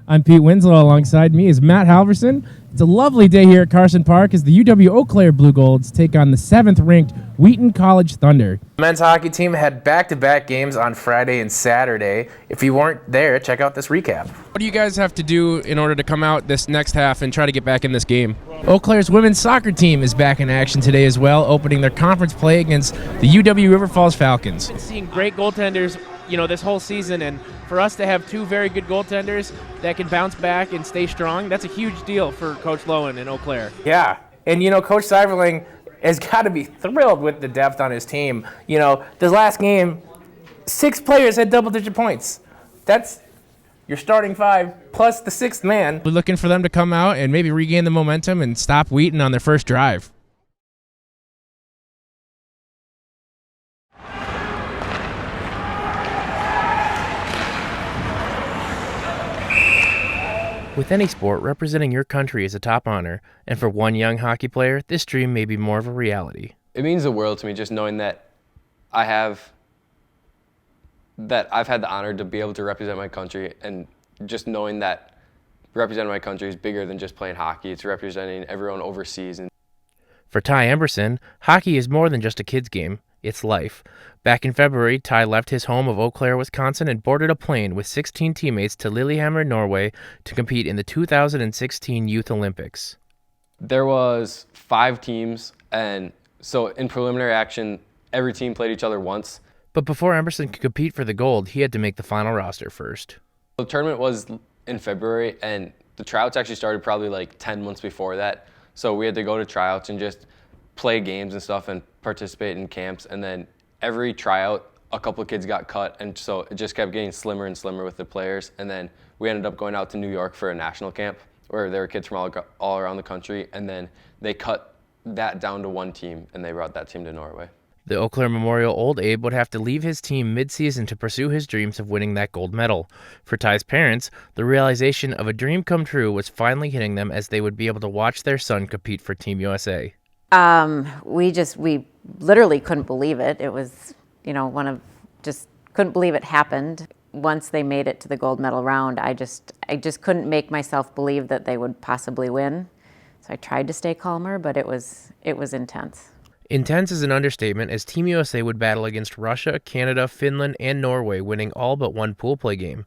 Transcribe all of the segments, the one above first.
I'm Pete Winslow. Alongside me is Matt Halverson. It's a lovely day here at Carson Park as the UW-Eau Claire Blue Golds take on the 7th-ranked Wheaton College Thunder. The men's hockey team had back-to-back games on Friday and Saturday. If you weren't there, check out this recap. What do you guys have to do in order to come out this next half and try to get back in this game? Eau Claire's women's soccer team is back in action today as well, opening their conference play against the UW River Falls Falcons. Been seeing great goaltenders, this whole season, and for us to have two very good goaltenders that can bounce back and stay strong, that's a huge deal for Coach Lowen and Eau Claire. Yeah, and Coach Seiferling has got to be thrilled with the depth on his team. This last game, 6 players had double-digit points. That's your starting 5 plus the 6th man. We're looking for them to come out and maybe regain the momentum and stop Wheaton on their first drive. With any sport, representing your country is a top honor, and for one young hockey player, this dream may be more of a reality. It means the world to me just knowing that I've had the honor to be able to represent my country, and just knowing that representing my country is bigger than just playing hockey. It's representing everyone overseas. For Ty Emberson, hockey is more than just a kid's game. It's life. Back in February, Ty left his home of Eau Claire, Wisconsin, and boarded a plane with 16 teammates to Lillehammer, Norway, to compete in the 2016 Youth Olympics. There was 5 teams, and so in preliminary action, every team played each other once. But before Emberson could compete for the gold, he had to make the final roster first. The tournament was in February, and the tryouts actually started probably like 10 months before that. So we had to go to tryouts and just play games and stuff and participate in camps, and then every tryout a couple of kids got cut, and so it just kept getting slimmer and slimmer with the players, and then we ended up going out to New York for a national camp where there were kids from all around the country, and then they cut that down to 1 team and they brought that team to Norway. The Eau Claire Memorial Old Abe would have to leave his team mid-season to pursue his dreams of winning that gold medal. For Ty's parents, the realization of a dream come true was finally hitting them as they would be able to watch their son compete for Team USA. We literally couldn't believe it. It was, just couldn't believe it happened. Once they made it to the gold medal round, I just couldn't make myself believe that they would possibly win. So I tried to stay calmer, but it was intense. Intense is an understatement, as Team USA would battle against Russia, Canada, Finland, and Norway, winning all but 1 pool play game.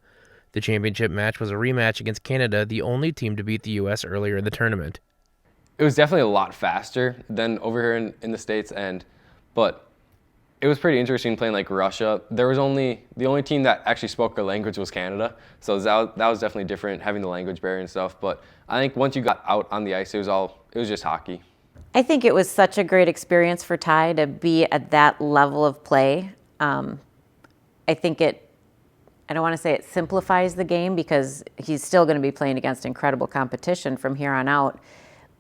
The championship match was a rematch against Canada, the only team to beat the U.S. earlier in the tournament. It was definitely a lot faster than over here in the States, but it was pretty interesting playing like Russia. The only team that actually spoke our language was Canada, so that was definitely different, having the language barrier and stuff. But I think once you got out on the ice, it was just hockey. I think it was such a great experience for Ty to be at that level of play. I think I don't want to say it simplifies the game, because he's still going to be playing against incredible competition from here on out.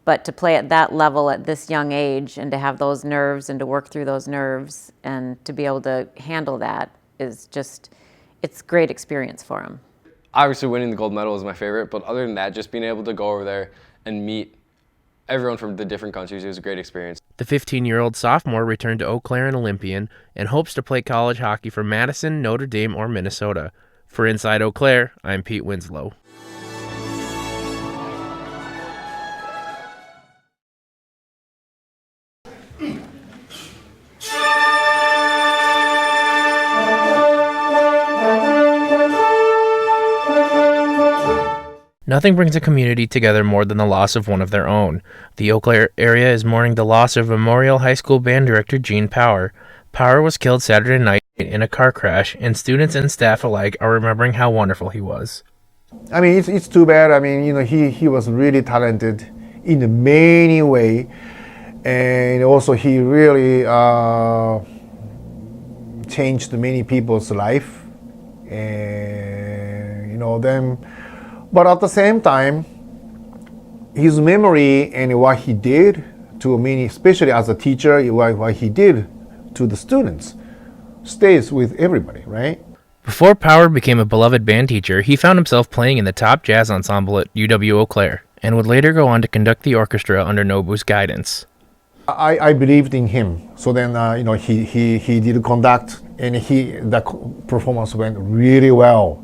But to play at that level at this young age and to have those nerves and to work through those nerves and to be able to handle that is it's great experience for him. Obviously winning the gold medal was my favorite, but other than that, just being able to go over there and meet everyone from the different countries, it was a great experience. The 15-year-old sophomore returned to Eau Claire an Olympian and hopes to play college hockey for Madison, Notre Dame, or Minnesota. For Inside Eau Claire, I'm Pete Winslow. Nothing brings a community together more than the loss of one of their own. The Eau Claire area is mourning the loss of Memorial High School band director Gene Power. Power was killed Saturday night in a car crash, and students and staff alike are remembering how wonderful he was. I mean, it's too bad. I mean, he was really talented in many ways, and also he really changed many people's life, and then. But at the same time, his memory and what he did to many, especially as a teacher, what he did to the students, stays with everybody, right? Before Power became a beloved band teacher, he found himself playing in the top jazz ensemble at UW-Eau Claire, and would later go on to conduct the orchestra under Nobu's guidance. I believed in him, so then he did conduct, and the performance went really well.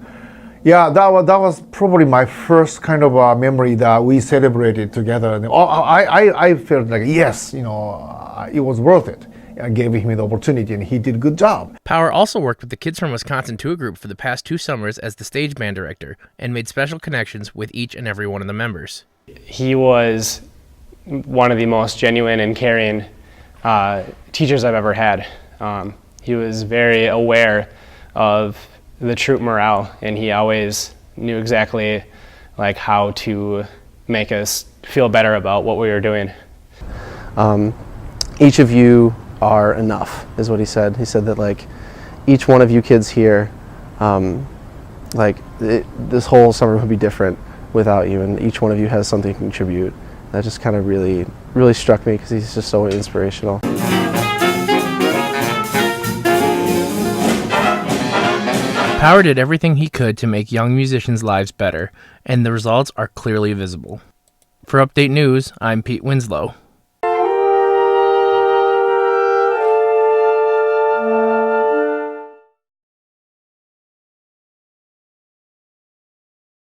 Yeah, that was probably my first kind of memory that we celebrated together. And I felt like, yes, it was worth it. I gave him the opportunity, and he did a good job. Power also worked with the Kids from Wisconsin Tour Group for the past 2 summers as the stage band director and made special connections with each and every one of the members. He was one of the most genuine and caring teachers I've ever had. He was very aware of the troop morale, and he always knew exactly like how to make us feel better about what we were doing. Each of you are enough, is what he said. He said that like each one of you kids here, this whole summer would be different without you, and each one of you has something to contribute. That just kind of really struck me because he's just so inspirational. Power did everything he could to make young musicians' lives better, and the results are clearly visible. For Update News, I'm Pete Winslow.